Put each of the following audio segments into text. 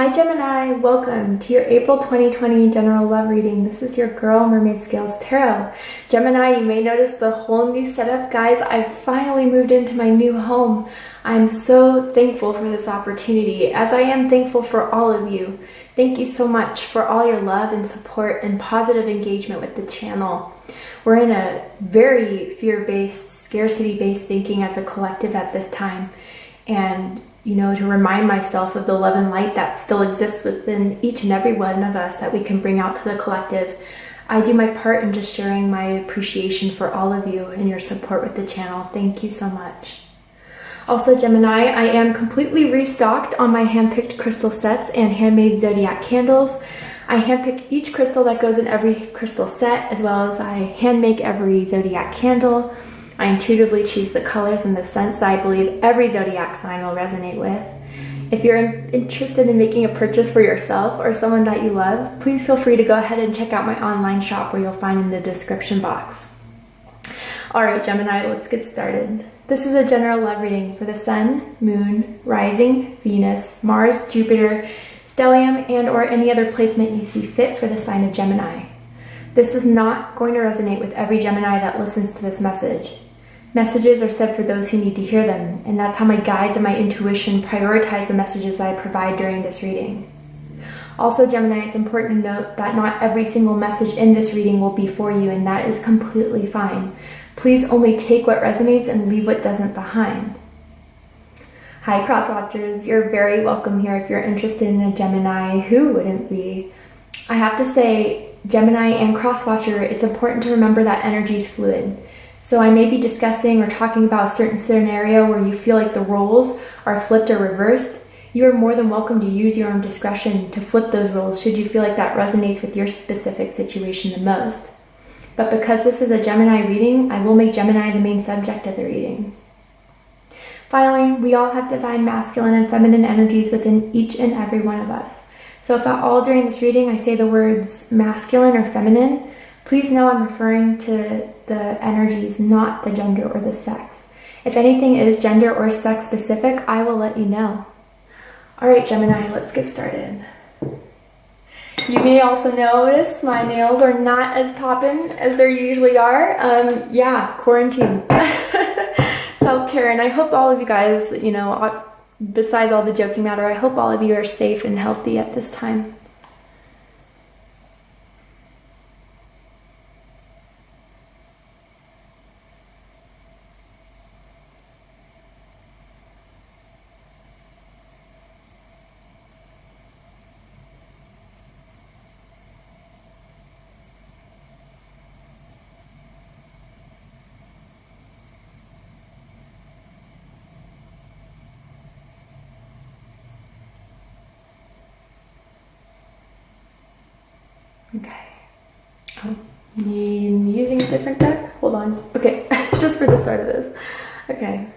Hi Gemini, welcome to your April 2020 general love reading. This is your girl Mermaid Scales Tarot. Gemini, you may notice the whole new setup. Guys, I finally moved into my new home. I'm so thankful for this opportunity, as I am thankful for all of you. Thank you so much for all your love and support and positive engagement with the channel. We're in a very fear-based, scarcity-based thinking as a collective at this time. And to remind myself of the love and light that still exists within each and every one of us that we can bring out to the collective. I do my part in just sharing my appreciation for all of you and your support with the channel. Thank you so much. Also, Gemini, I am completely restocked on my handpicked crystal sets and handmade Zodiac candles. I handpick each crystal that goes in every crystal set, as well as I hand make every Zodiac candle. I intuitively choose the colors and the scents that I believe every Zodiac sign will resonate with. If you're interested in making a purchase for yourself or someone that you love, please feel free to go ahead and check out my online shop where you'll find in the description box. Alright Gemini, let's get started. This is a general love reading for the Sun, Moon, Rising, Venus, Mars, Jupiter, stellium, and or any other placement you see fit for the sign of Gemini. This is not going to resonate with every Gemini that listens to this message. Messages are said for those who need to hear them, and that's how my guides and my intuition prioritize the messages I provide during this reading. Also, Gemini, it's important to note that not every single message in this reading will be for you, and that is completely fine. Please only take what resonates and leave what doesn't behind. Hi, Crosswatchers. You're very welcome here if you're interested in a Gemini. Who wouldn't be? I have to say, Gemini and Crosswatcher, it's important to remember that energy is fluid. So I may be discussing or talking about a certain scenario where you feel like the roles are flipped or reversed. You are more than welcome to use your own discretion to flip those roles should you feel like that resonates with your specific situation the most. But because this is a Gemini reading, I will make Gemini the main subject of the reading. Finally, we all have divine masculine and feminine energies within each and every one of us. So if at all during this reading I say the words masculine or feminine, please know I'm referring to the energies, not the gender or the sex. If anything is gender or sex specific, I will let you know. Alright Gemini, let's get started. You may also notice my nails are not as poppin' as they usually are. Yeah, quarantine. Self-care, and I hope all of you guys, besides all the joking matter, I hope all of you are safe and healthy at this time. Okay, I'm using a different deck. Hold on. Okay, it's just for the start of this. Okay.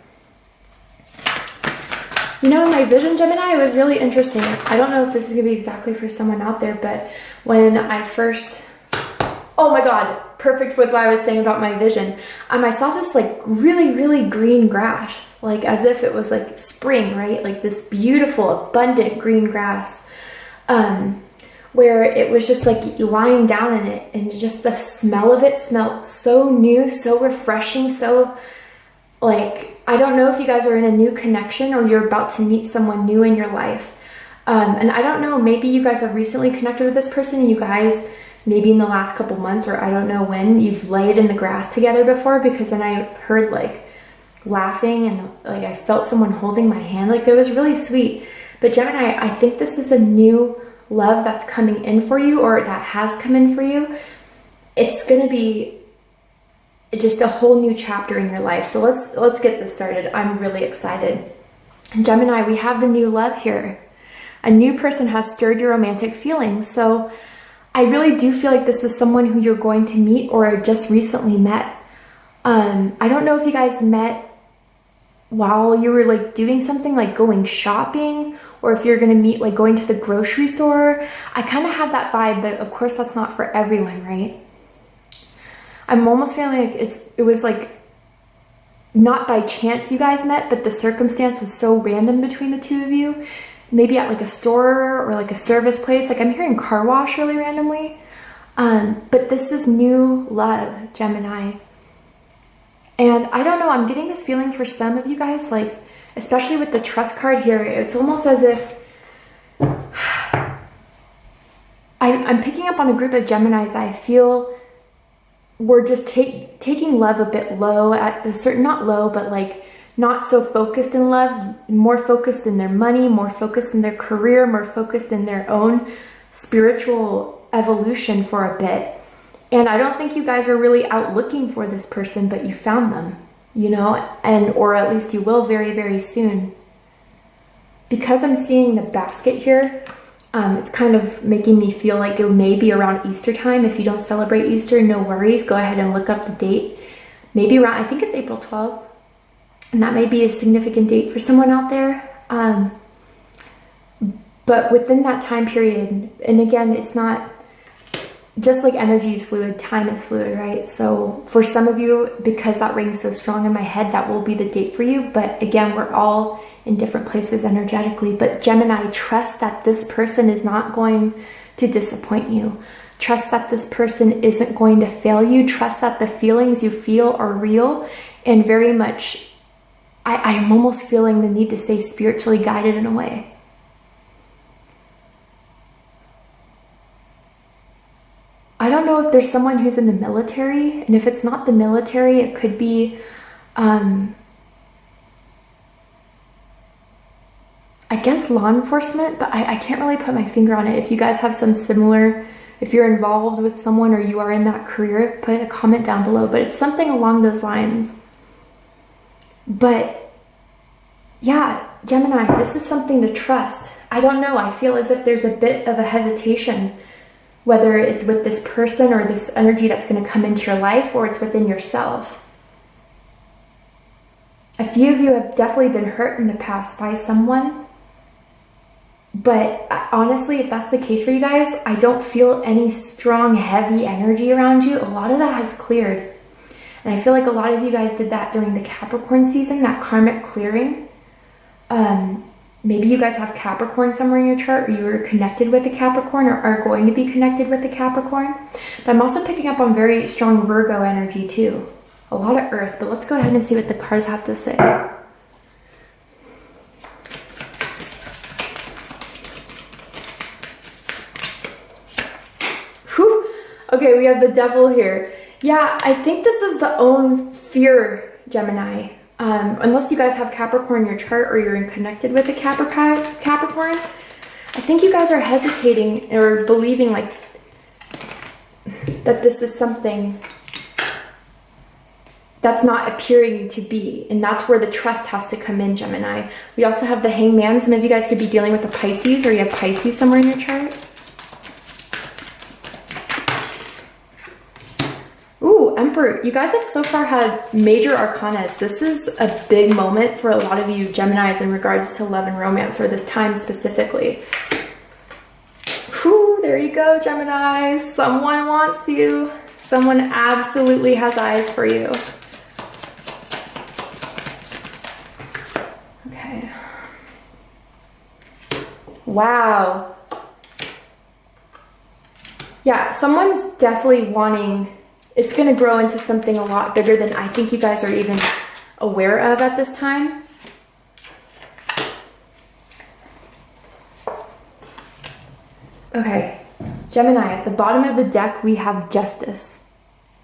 My vision, Gemini, was really interesting. I don't know if this is going to be exactly for someone out there, but when I first... Oh my god, perfect with what I was saying about my vision. I saw this really, really green grass, as if it was spring, right? This beautiful, abundant green grass. Where it was just lying down in it, and just the smell of it smelled so new, so refreshing, so I don't know if you guys are in a new connection or you're about to meet someone new in your life. And I don't know, maybe you guys have recently connected with this person and you guys, maybe in the last couple months or I don't know when, you've laid in the grass together before, because then I heard laughing and I felt someone holding my hand. It was really sweet. But Gemini, I think this is a new love that's coming in for you, or that has come in for you. It's going to be just a whole new chapter in your life. So let's get this started. I'm really excited. Gemini, we have the new love here. A new person has stirred your romantic feelings. So I really do feel like this is someone who you're going to meet or just recently met. I don't know if you guys met while you were doing something going shopping, or if you're gonna meet going to the grocery store. I kind of have that vibe, but of course that's not for everyone, right? I'm almost feeling it was not by chance you guys met, but the circumstance was so random between the two of you maybe at like a store or like a service place. Like I'm hearing car wash really randomly. But this is new love, Gemini. And I don't know, I'm getting this feeling for some of you guys, like, especially with the trust card here, it's almost as if I'm picking up on a group of Geminis. I feel we're just taking love a bit low at a certain, not low, but like not so focused in love, more focused in their money, more focused in their career, more focused in their own spiritual evolution for a bit. And I don't think you guys are really out looking for this person, but you found them, you know, or at least you will very, very soon. Because I'm seeing the basket here, it's kind of making me feel like it may be around Easter time. If you don't celebrate Easter, no worries. Go ahead and look up the date. Maybe around, I think it's April 12th. And that may be a significant date for someone out there. But within that time period, and again, it's not, just like energy is fluid, time is fluid, right? So for some of you, because that rings so strong in my head, that will be the date for you. But again, we're all in different places energetically. But Gemini, trust that this person is not going to disappoint you. Trust that this person isn't going to fail you. Trust that the feelings you feel are real and very much, I am almost feeling the need to say spiritually guided in a way. I don't know if there's someone who's in the military, and if it's not the military, it could be, I guess law enforcement, but I can't really put my finger on it. If you guys have some similar, if you're involved with someone or you are in that career, put a comment down below, but it's something along those lines. But yeah, Gemini, this is something to trust. I don't know, I feel as if there's a bit of a hesitation, whether it's with this person or this energy that's going to come into your life, or it's within yourself. A few of you have definitely been hurt in the past by someone, but honestly, if that's the case for you guys, I don't feel any strong, heavy energy around you. A lot of that has cleared. And I feel like a lot of you guys did that during the Capricorn season, that karmic clearing. Maybe you guys have Capricorn somewhere in your chart, or you were connected with a Capricorn or are going to be connected with a Capricorn. But I'm also picking up on very strong Virgo energy too. A lot of earth, but let's go ahead and see what the cards have to say. Whew. Okay, we have the devil here. Yeah, I think this is the own fear, Gemini. Unless you guys have Capricorn in your chart or you're connected with a Capricorn, I think you guys are hesitating or believing like that this is something that's not appearing to be, and that's where the trust has to come in, Gemini. We also have the Hangman. Some of you guys could be dealing with a Pisces, or you have Pisces somewhere in your chart. Ooh, Emperor. You guys have so far had major arcanas. This is a big moment for a lot of you Geminis in regards to love and romance, or this time specifically. Whew, there you go, Gemini. Someone wants you. Someone absolutely has eyes for you. Okay. Wow. Yeah, someone's definitely wanting. It's going to grow into something a lot bigger than I think you guys are even aware of at this time. Okay, Gemini, at the bottom of the deck, we have Justice.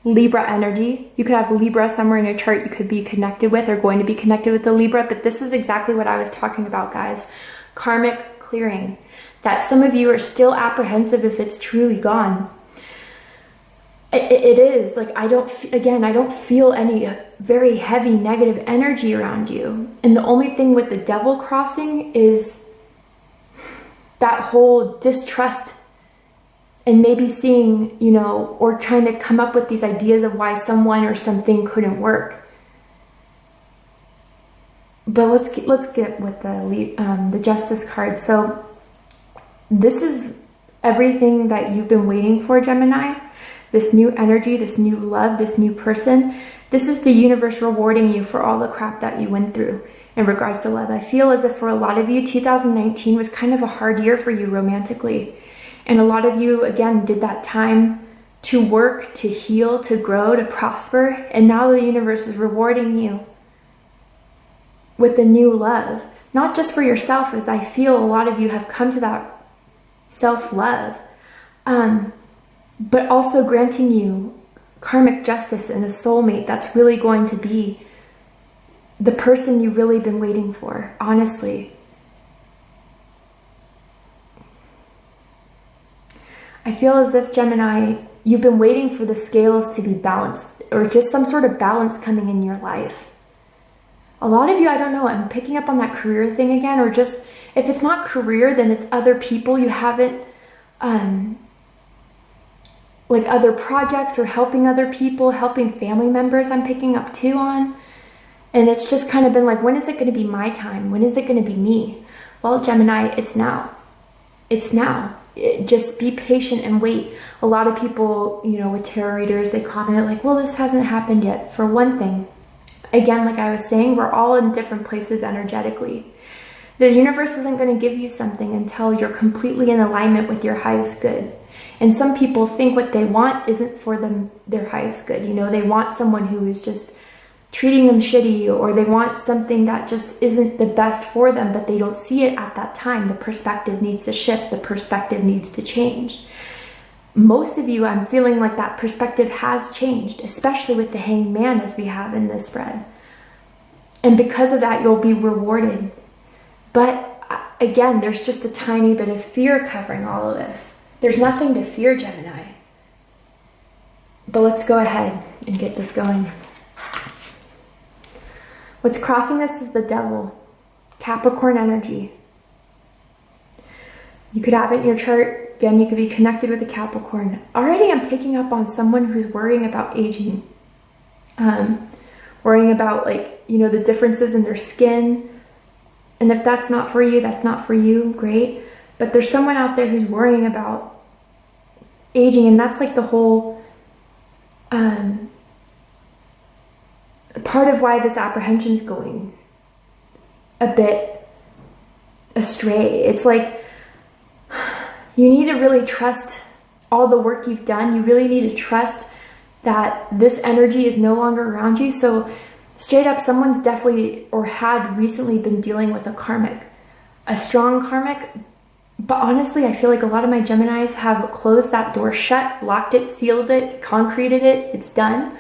Libra energy. You could have Libra somewhere in your chart you could be connected with or going to be connected with the Libra, but this is exactly what I was talking about, guys. Karmic clearing. That some of you are still apprehensive if it's truly gone. It is like, I don't feel any very heavy negative energy around you. And the only thing with the devil crossing is that whole distrust and maybe seeing, you know, or trying to come up with these ideas of why someone or something couldn't work. But let's get with the Justice card. So this is everything that you've been waiting for, Gemini. This new energy, this new love, this new person. This is the universe rewarding you for all the crap that you went through in regards to love. I feel as if for a lot of you, 2019 was kind of a hard year for you romantically. And a lot of you, again, did that time to work, to heal, to grow, to prosper. And now the universe is rewarding you with a new love. Not just for yourself, as I feel a lot of you have come to that self-love, but also granting you karmic justice and a soulmate that's really going to be the person you've really been waiting for, honestly. I feel as if, Gemini, you've been waiting for the scales to be balanced, or just some sort of balance coming in your life. A lot of you, I don't know, I'm picking up on that career thing again, or just, if it's not career, then it's other people you haven't, like other projects or helping other people, helping family members I'm picking up too on. And it's just kind of been like, when is it going to be my time? When is it going to be me? Well, Gemini, it's now. It's now. Just be patient and wait. A lot of people, you know, with tarot readers, they comment like, well, this hasn't happened yet. For one thing, again, like I was saying, we're all in different places energetically. The universe isn't going to give you something until you're completely in alignment with your highest good. And some people think what they want isn't for them, their highest good. You know, they want someone who is just treating them shitty, or they want something that just isn't the best for them, but they don't see it at that time. The perspective needs to shift. The perspective needs to change. Most of you, I'm feeling like that perspective has changed, especially with the Hanged Man as we have in this spread. And because of that, you'll be rewarded. But again, there's just a tiny bit of fear covering all of this. There's nothing to fear, Gemini. But let's go ahead and get this going. What's crossing this is the Devil, Capricorn energy. You could have it in your chart. Again, you could be connected with a Capricorn. Already I'm picking up on someone who's worrying about aging. Worrying about, like, you know, the differences in their skin. And if that's not for you, that's not for you. Great. But there's someone out there who's worrying about aging. And that's like the whole part of why this apprehension is going a bit astray. It's like you need to really trust all the work you've done. You really need to trust that this energy is no longer around you. So straight up, someone's definitely or had recently been dealing with a karmic, a strong karmic. But honestly, I feel like a lot of my Geminis have closed that door shut, locked it, sealed it, concreted it. It's done.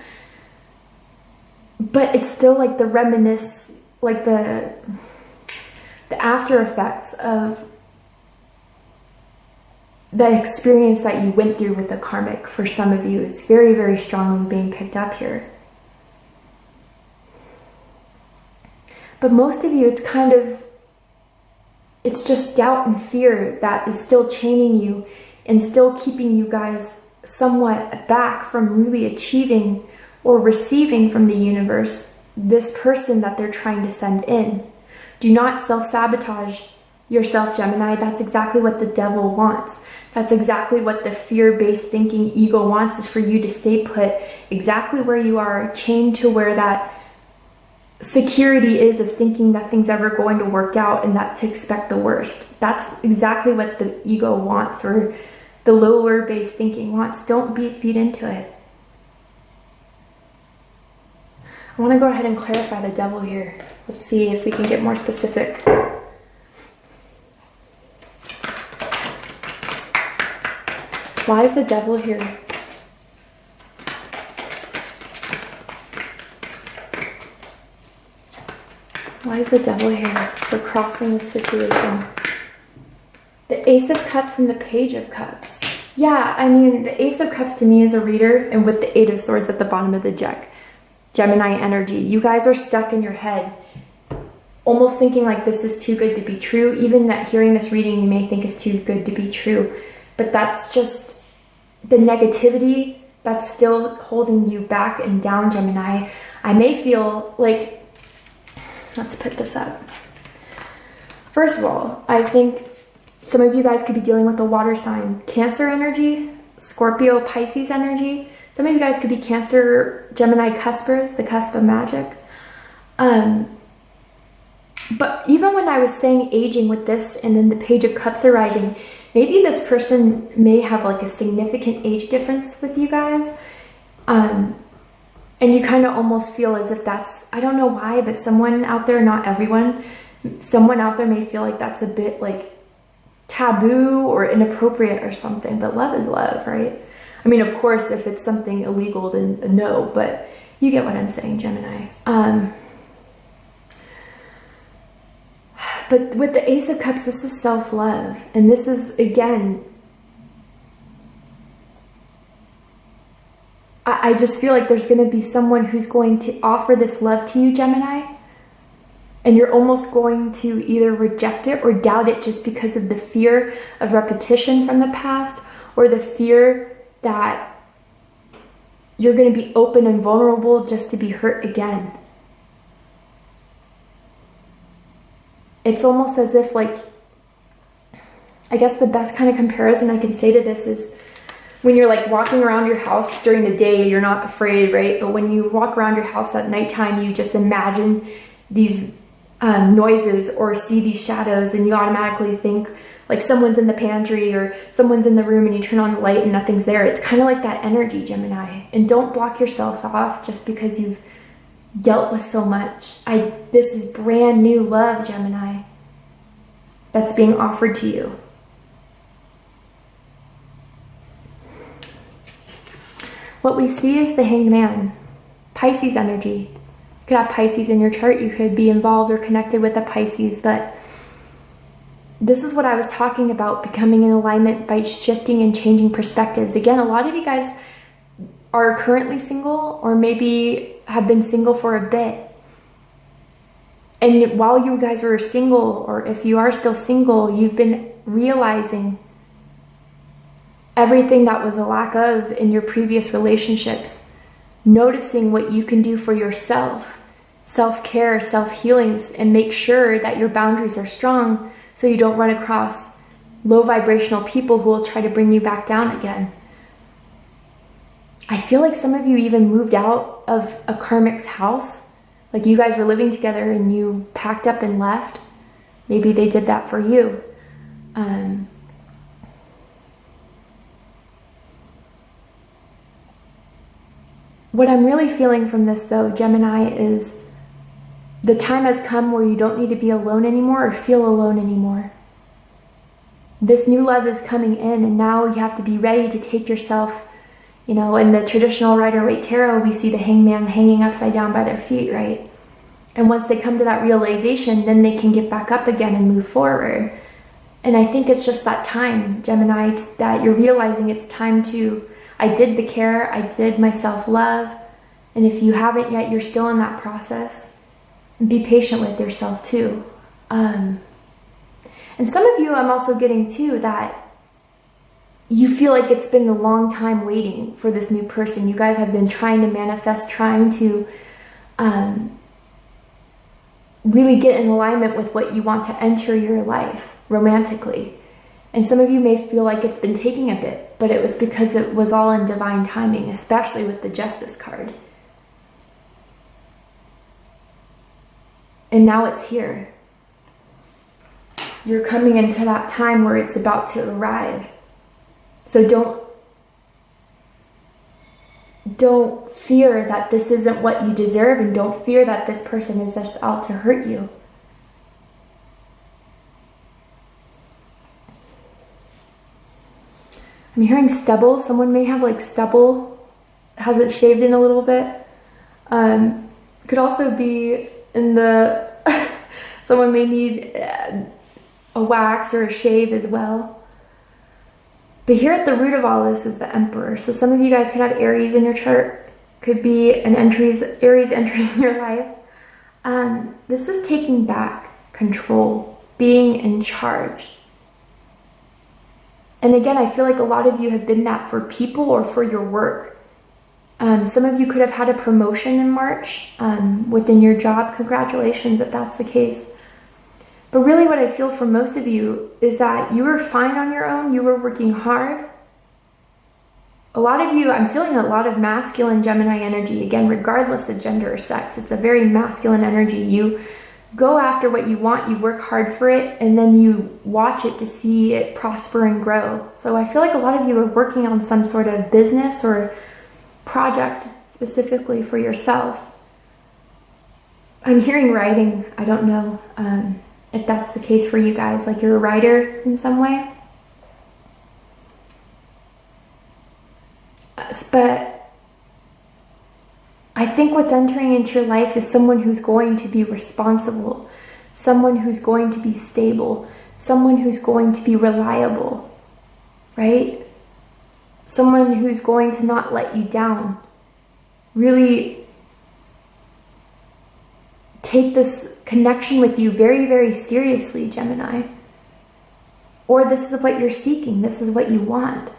But it's still like the reminisce, like the after effects of the experience that you went through with the karmic. For some of you, it's very, very strongly being picked up here. But most of you, it's kind of, it's just doubt and fear that is still chaining you and still keeping you guys somewhat back from really achieving or receiving from the universe this person that they're trying to send in. Do not self-sabotage yourself, Gemini. That's exactly what the Devil wants. That's exactly what the fear-based thinking ego wants, is for you to stay put exactly where you are, chained to where that security is of thinking nothing's ever going to work out and that to expect the worst. That's exactly what the ego wants, or the lower-based thinking wants. Don't feed into it. I want to go ahead and clarify the Devil here. Let's see if we can get more specific. Why is the Devil here? Why is the Devil here for crossing this situation? The Ace of Cups and the Page of Cups. Yeah, I mean, the Ace of Cups to me is a reader, and with the Eight of Swords at the bottom of the deck. Gemini energy. You guys are stuck in your head, almost thinking like this is too good to be true. Even that hearing this reading, you may think is too good to be true. But that's just the negativity that's still holding you back and down, Gemini. I may feel like, let's put this up. First of all, I think some of you guys could be dealing with a water sign, Cancer energy, Scorpio, Pisces energy. Some of you guys could be Cancer, Gemini cuspers, the cusp of magic. But even when I was saying aging with this and then the Page of Cups arriving, maybe this person may have like a significant age difference with you guys. And you kind of almost feel as if that's, I don't know why, but someone out there, not everyone, someone out there may feel like that's a bit like taboo or inappropriate or something, but love is love, right? I mean, of course, if it's something illegal, then no, but you get what I'm saying, Gemini. But with the Ace of Cups, this is self-love. And this is, again, I just feel like there's going to be someone who's going to offer this love to you, Gemini. And you're almost going to either reject it or doubt it just because of the fear of repetition from the past, or the fear that you're going to be open and vulnerable just to be hurt again. It's almost as if, like, I guess the best kind of comparison I can say to this is when you're like walking around your house during the day, you're not afraid, right? But when you walk around your house at nighttime, you just imagine these noises or see these shadows, and you automatically think like someone's in the pantry or someone's in the room, and you turn on the light and nothing's there. It's kind of like that energy, Gemini. And don't block yourself off just because you've dealt with so much. This is brand new love, Gemini, that's being offered to you. What we see is the Hanged Man, Pisces energy. You could have Pisces in your chart. You could be involved or connected with a Pisces, but this is what I was talking about, becoming in alignment by shifting and changing perspectives. Again, a lot of you guys are currently single, or maybe have been single for a bit. And while you guys were single, or if you are still single, you've been realizing everything that was a lack of in your previous relationships, noticing what you can do for yourself, self-care, self-healings, and make sure that your boundaries are strong so you don't run across low vibrational people who will try to bring you back down again. I feel like some of you even moved out of a karmic's house. Like you guys were living together and you packed up and left. Maybe they did that for you. What I'm really feeling from this, though, Gemini, is the time has come where you don't need to be alone anymore or feel alone anymore. This new love is coming in, and now you have to be ready to take yourself, you know, in the traditional Rider-Waite Tarot, we see the hangman hanging upside down by their feet, right? And once they come to that realization, then they can get back up again and move forward. And I think it's just that time, Gemini, that you're realizing it's time to, I did the care, I did my self-love. And if you haven't yet, you're still in that process. Be patient with yourself too. And some of you, I'm also getting too, that you feel like it's been a long time waiting for this new person. You guys have been trying to manifest, trying to really get in alignment with what you want to enter your life romantically. And some of you may feel like it's been taking a bit, but it was because it was all in divine timing, especially with the Justice card. And now it's here. You're coming into that time where it's about to arrive. So don't fear that this isn't what you deserve, and don't fear that this person is just out to hurt you. I'm hearing stubble. Someone may have like stubble, has it shaved in a little bit. Could also be in the, someone may need a wax or a shave as well. But here at the root of all this is the Emperor. So some of you guys could have Aries in your chart. Could be an Aries entering your life. This is taking back control, being in charge. And again, I feel like a lot of you have been that for people or for your work. Some of you could have had a promotion in March within your job. Congratulations if that's the case. But really what I feel for most of you is that you were fine on your own. You were working hard. A lot of you, I'm feeling a lot of masculine Gemini energy. Again, regardless of gender or sex, it's a very masculine energy. You go after what you want, you work hard for it, and then you watch it to see it prosper and grow. So I feel like a lot of you are working on some sort of business or project specifically for yourself. I'm hearing writing. I don't know if that's the case for you guys, like you're a writer in some way. But I think what's entering into your life is someone who's going to be responsible, someone who's going to be stable, someone who's going to be reliable, right? Someone who's going to not let you down. Really take this connection with you very, very seriously, Gemini. Or this is what you're seeking. This is what you want.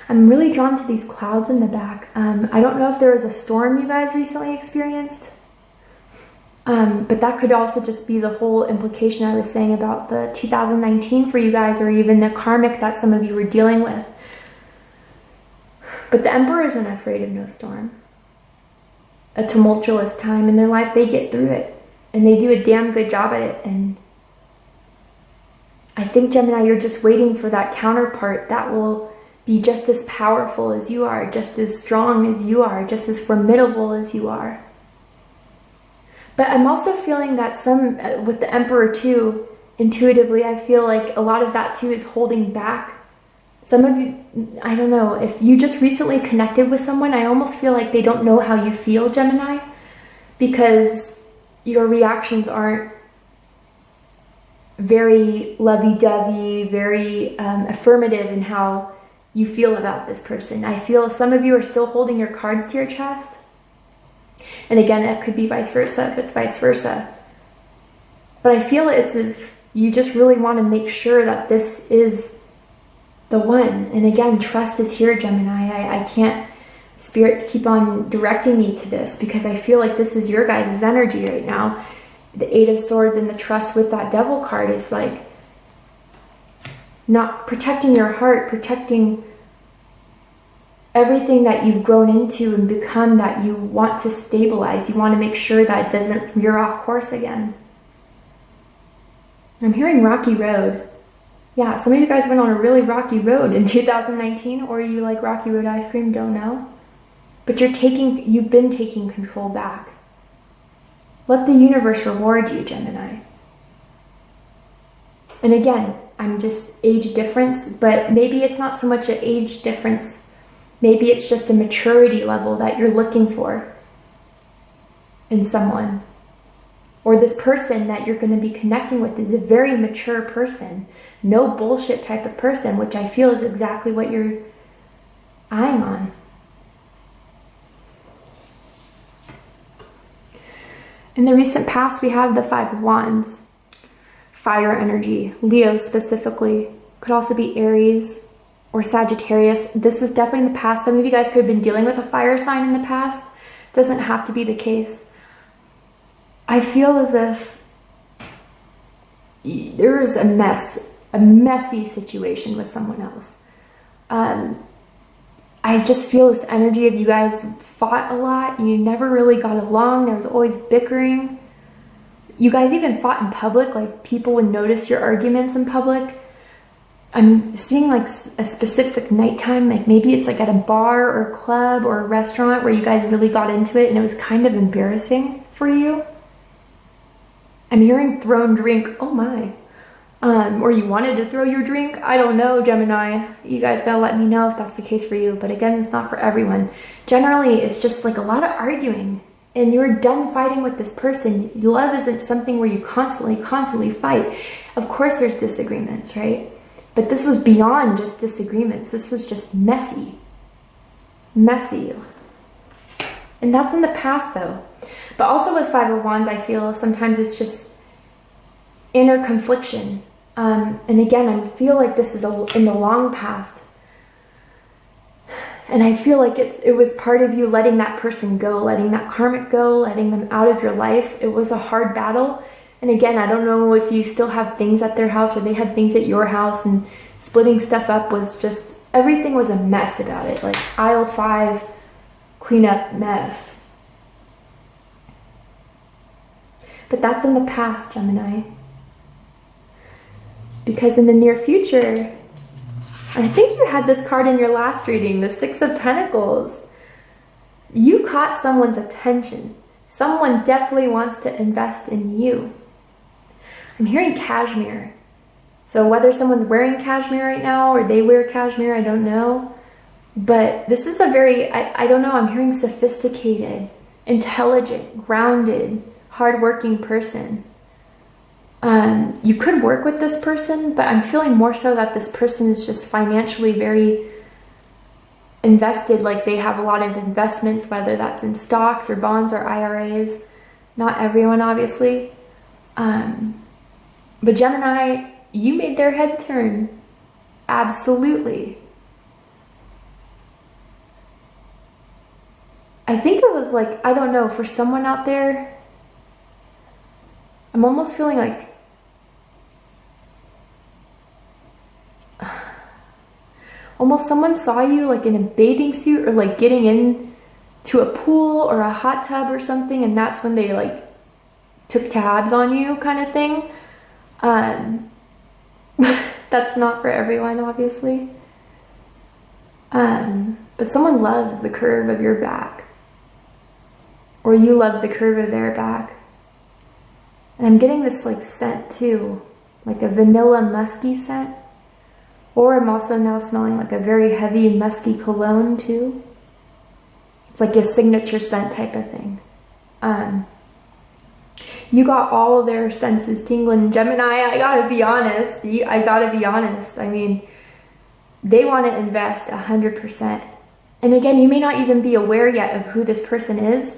I'm really drawn to these clouds in the back. I don't know if there was a storm you guys recently experienced. But that could also just be the whole implication I was saying about the 2019 for you guys, or even the karmic that some of you were dealing with. But the Emperor isn't afraid of no storm. A tumultuous time in their life, they get through it. And they do a damn good job at it. And I think, Gemini, you're just waiting for that counterpart that will be just as powerful as you are, just as strong as you are, just as formidable as you are. But I'm also feeling that some, with the Emperor too, intuitively, I feel like a lot of that too is holding back. Some of you, I don't know, if you just recently connected with someone, I almost feel like they don't know how you feel, Gemini, because your reactions aren't very lovey-dovey, very affirmative in how you feel about this person. I feel some of you are still holding your cards to your chest. And again, it could be vice versa if it's vice versa. But I feel it's if you just really want to make sure that this is the one. And again, trust is here, Gemini. I can't, spirits keep on directing me to this because I feel like this is your guys' energy right now. The Eight of Swords and the trust with that Devil card is like not protecting your heart, protecting everything that you've grown into and become that you want to stabilize. You want to make sure that it doesn't veer off course again. I'm hearing rocky road. Yeah, some of you guys went on a really rocky road in 2019, or you like Rocky Road ice cream, don't know. But you've been taking control back. Let the universe reward you, Gemini. And again, I'm just age difference, but maybe it's not so much an age difference. Maybe it's just a maturity level that you're looking for in someone. Or this person that you're going to be connecting with is a very mature person. No bullshit type of person, which I feel is exactly what you're eyeing on. In the recent past, we have the Five of Wands. Fire energy. Leo specifically. Could also be Aries or Sagittarius. This is definitely in the past. Some of you guys could have been dealing with a fire sign in the past. Doesn't have to be the case. I feel as if there is a messy situation with someone else. I just feel this energy of you guys fought a lot. You never really got along. There was always bickering. You guys even fought in public, like people would notice your arguments in public. I'm seeing like a specific nighttime, like maybe it's like at a bar or a club or a restaurant where you guys really got into it and it was kind of embarrassing for you. I'm hearing thrown drink, oh my. Or you wanted to throw your drink. I don't know, Gemini. You guys gotta let me know if that's the case for you. But again, it's not for everyone. Generally, it's just like a lot of arguing. And you're done fighting with this person. Love isn't something where you constantly fight. Of course there's disagreements, right? But this was beyond just disagreements. This was just messy. Messy. And that's in the past though. But also with Five of Wands, I feel sometimes it's just inner confliction. And again, I feel like this is in the long past. And I feel like it was part of you letting that person go, letting that karmic go, letting them out of your life. It was a hard battle. And again, I don't know if you still have things at their house or they had things at your house, and splitting stuff up was just, everything was a mess about it. Like aisle 5, cleanup mess. But that's in the past, Gemini. Because in the near future, I think you had this card in your last reading, the Six of Pentacles. You caught someone's attention. Someone definitely wants to invest in you. I'm hearing cashmere. So whether someone's wearing cashmere right now or they wear cashmere, I don't know. But this is a very, I don't know, I'm hearing sophisticated, intelligent, grounded, hardworking person. You could work with this person, but I'm feeling more so that this person is just financially very invested, like they have a lot of investments, whether that's in stocks or bonds or IRAs. Not everyone, obviously. But Gemini, you made their head turn. Absolutely. I think it was like, I don't know, for someone out there, I'm almost feeling like almost someone saw you like in a bathing suit or like getting in to a pool or a hot tub or something, and that's when they like took tabs on you, kind of thing. That's not for everyone, obviously. But someone loves the curve of your back, or you love the curve of their back. And I'm getting this like scent too, like a vanilla musky scent. Or I'm also now smelling like a very heavy musky cologne too. It's like a signature scent type of thing. You got all of their senses tingling. Gemini, I gotta be honest. I mean, they want to invest 100%. And again, you may not even be aware yet of who this person is.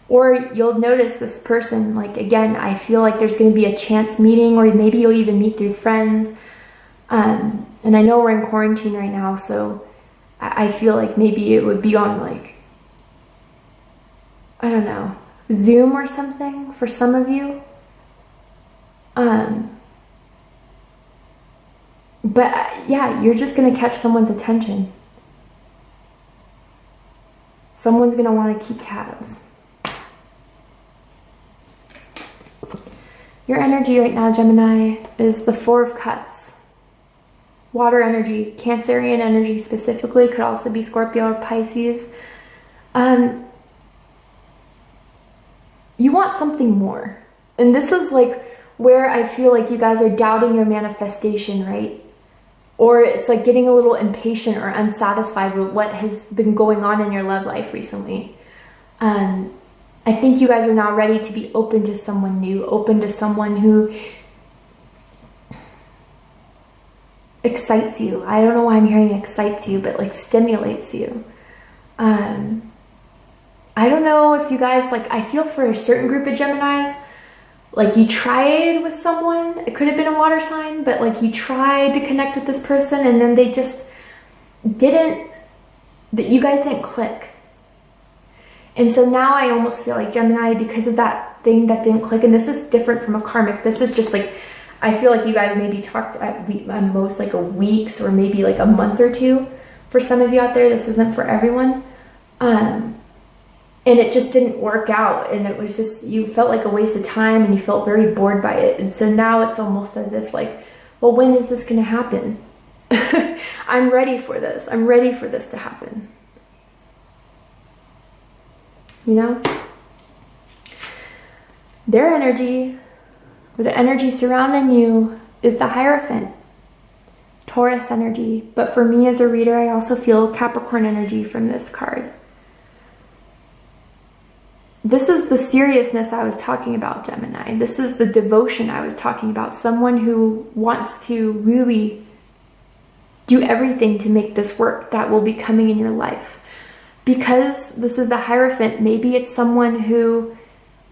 Or you'll notice this person, like, again, I feel like there's going to be a chance meeting, or maybe you'll even meet through friends. And I know we're in quarantine right now, so I feel like maybe it would be on, like, I don't know, Zoom or something for some of you. But yeah, you're just going to catch someone's attention. Someone's going to want to keep tabs. Your energy right now, Gemini, is the Four of Cups. Water energy, Cancerian energy specifically, could also be Scorpio or Pisces. You want something more. And this is like where I feel like you guys are doubting your manifestation, right? Or it's like getting a little impatient or unsatisfied with what has been going on in your love life recently. I think you guys are now ready to be open to someone new, open to someone who excites you. I don't know why I'm hearing excites you, but like stimulates you. I don't know if you guys, like, I feel for a certain group of Geminis, like you tried with someone, it could have been a water sign, but like you tried to connect with this person and then they just didn't, that you guys didn't click. And so now I almost feel like Gemini, because of that thing that didn't click, and this is different from a karmic, this is just like, I feel like you guys maybe talked at most like a week's or maybe like a month or two. For some of you out there, this isn't for everyone. And it just didn't work out, and it was just, you felt like a waste of time and you felt very bored by it. And so now it's almost as if like, well, when is this going to happen? I'm ready for this. I'm ready for this to happen. You know? Their energy, or the energy surrounding you, is the Hierophant. Taurus energy. But for me as a reader, I also feel Capricorn energy from this card. This is the seriousness I was talking about, Gemini. This is the devotion I was talking about. Someone who wants to really do everything to make this work that will be coming in your life. Because this is the Hierophant, maybe it's someone who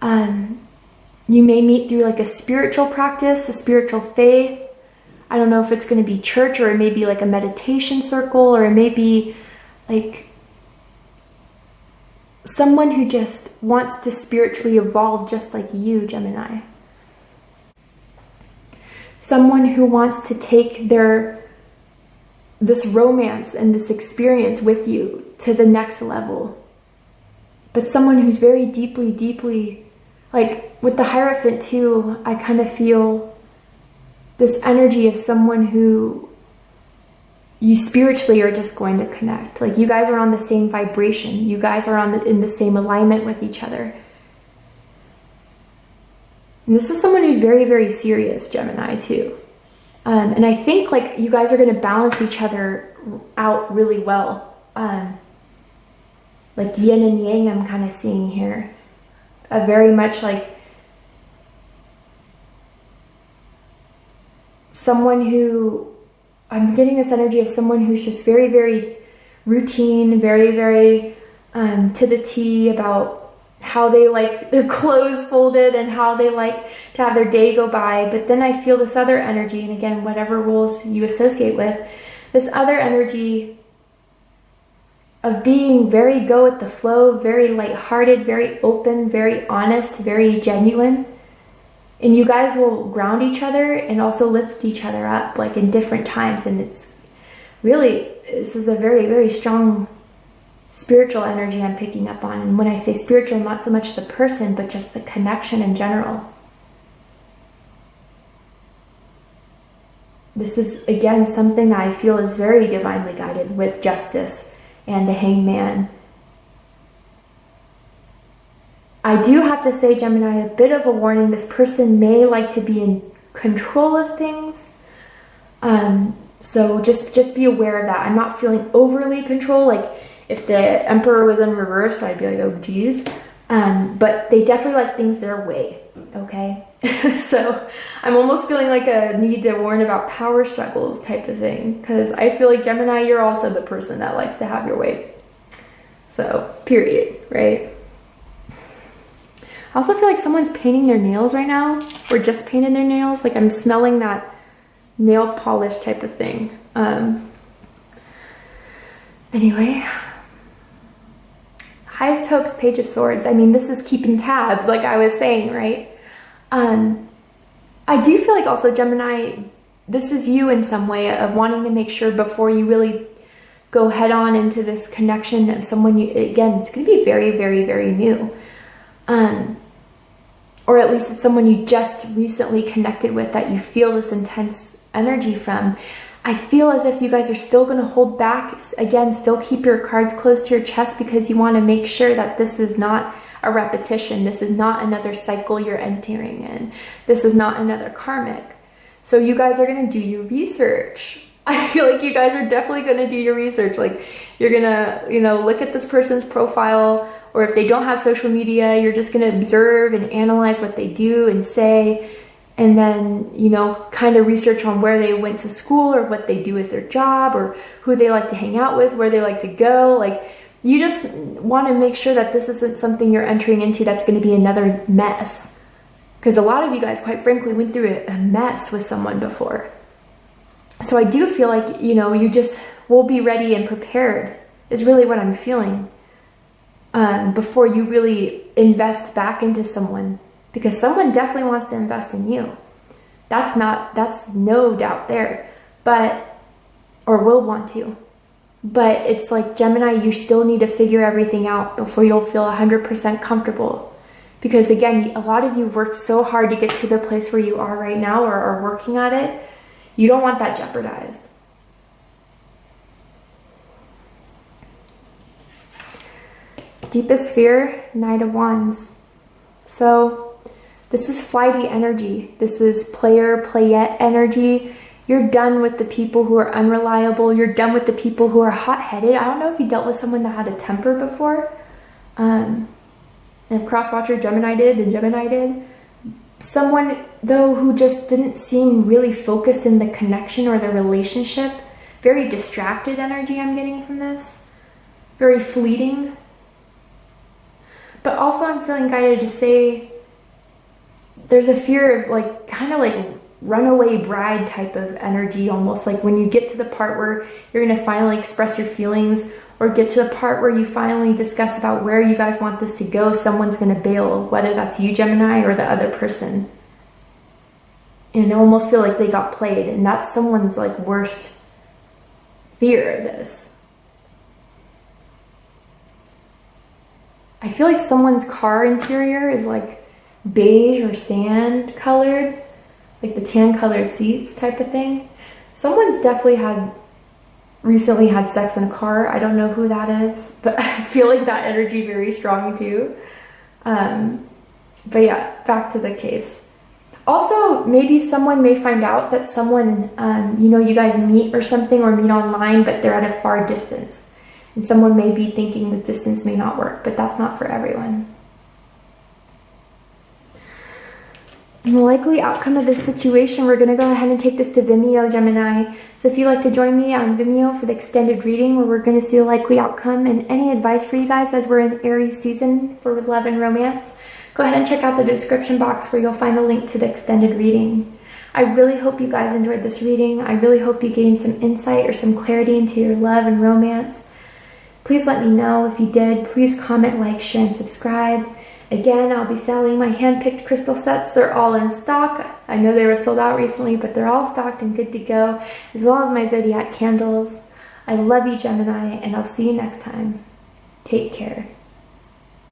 you may meet through like a spiritual practice, a spiritual faith. I don't know if it's going to be church, or it may be like a meditation circle, or it may be like someone who just wants to spiritually evolve just like you, Gemini. Someone who wants to take this romance and this experience with you to the next level. But someone who's very deeply, deeply like with the Hierophant too, I kind of feel this energy of someone who you spiritually are just going to connect. Like you guys are on the same vibration. You guys are in the same alignment with each other. And this is someone who's very, very serious, Gemini too. And I think like you guys are going to balance each other out really well. Like yin and yang I'm kind of seeing here. Very much like someone who, I'm getting this energy of someone who's just very, very routine, very, very to the T about how they like their clothes folded and how they like to have their day go by. But then I feel this other energy, and again, whatever rules you associate with, this other energy of being very go with the flow, very lighthearted, very open, very honest, very genuine. And you guys will ground each other and also lift each other up like in different times. And it's really, this is a very, very strong spiritual energy I'm picking up on. And when I say spiritual, not so much the person, but just the connection in general. This is, again, something that I feel is very divinely guided with Justice and the Hangman. I do have to say, Gemini, a bit of a warning. This person may like to be in control of things. So just be aware of that. I'm not feeling overly control. Like if the Emperor was in reverse, I'd be like, oh geez. But they definitely like things their way, okay? So I'm almost feeling like a need to warn about power struggles type of thing, because I feel like Gemini, you're also the person that likes to have your way. So, period, right? I also feel like someone's painting their nails right now, or just painted their nails. Like I'm smelling that nail polish type of thing. Anyway, Highest Hopes, Page of Swords. I mean, this is keeping tabs, like I was saying, right? I do feel like also, Gemini, this is you in some way of wanting to make sure before you really go head on into this connection of someone you, again, it's going to be very, very, very new. Or at least it's someone you just recently connected with that you feel this intense energy from. I feel as if you guys are still going to hold back, again, still keep your cards close to your chest because you want to make sure that this is not a repetition. This is not another cycle you're entering in. This is not another karmic. So you guys are going to do your research. I feel like you guys are definitely going to do your research. Like you're going to, you know, look at this person's profile, or if they don't have social media, you're just going to observe and analyze what they do and say. And then, you know, kind of research on where they went to school or what they do as their job or who they like to hang out with, where they like to go. Like, you just want to make sure that this isn't something you're entering into that's going to be another mess. Because a lot of you guys, quite frankly, went through a mess with someone before. So I do feel like, you know, you just will be ready and prepared is really what I'm feeling. Before you really invest back into someone. Because someone definitely wants to invest in you. That's no doubt there. But, or will want to. But it's like, Gemini, you still need to figure everything out before you'll feel 100% comfortable. Because again, a lot of you worked so hard to get to the place where you are right now, or are working at it. You don't want that jeopardized. Deepest fear, Knight of Wands. So this is flighty energy. This is playette energy. You're done with the people who are unreliable. You're done with the people who are hot-headed. I don't know if you dealt with someone that had a temper before. And if Crosswatcher Gemini did, then Gemini did. Someone, though, who just didn't seem really focused in the connection or the relationship. Very distracted energy I'm getting from this. Very fleeting. But also I'm feeling guided to say there's a fear of like, kind of like runaway bride type of energy, almost like when you get to the part where you're going to finally express your feelings, or get to the part where you finally discuss about where you guys want this to go, someone's going to bail, whether that's you, Gemini, or the other person. And I almost feel like they got played, and that's someone's like worst fear of this. I feel like someone's car interior is like beige or sand colored, like the tan colored seats type of thing. Someone's definitely recently had sex in a car. I don't know who that is, but I feel like that energy very strong too. But yeah, back to the case. Also, maybe someone may find out that someone, you guys meet or something, or meet online, but they're at a far distance. And someone may be thinking the distance may not work, but that's not for everyone. And the likely outcome of this situation, we're going to go ahead and take this to Vimeo, Gemini. So if you'd like to join me on Vimeo for the extended reading, where we're going to see the likely outcome and any advice for you guys as we're in Aries season for love and romance, go ahead and check out the description box where you'll find the link to the extended reading. I really hope you guys enjoyed this reading. I really hope you gained some insight or some clarity into your love and romance. Please let me know if you did. Please comment, like, share, and subscribe. Again, I'll be selling my hand-picked crystal sets. They're all in stock. I know they were sold out recently, but they're all stocked and good to go, as well as my Zodiac candles. I love you, Gemini, and I'll see you next time. Take care.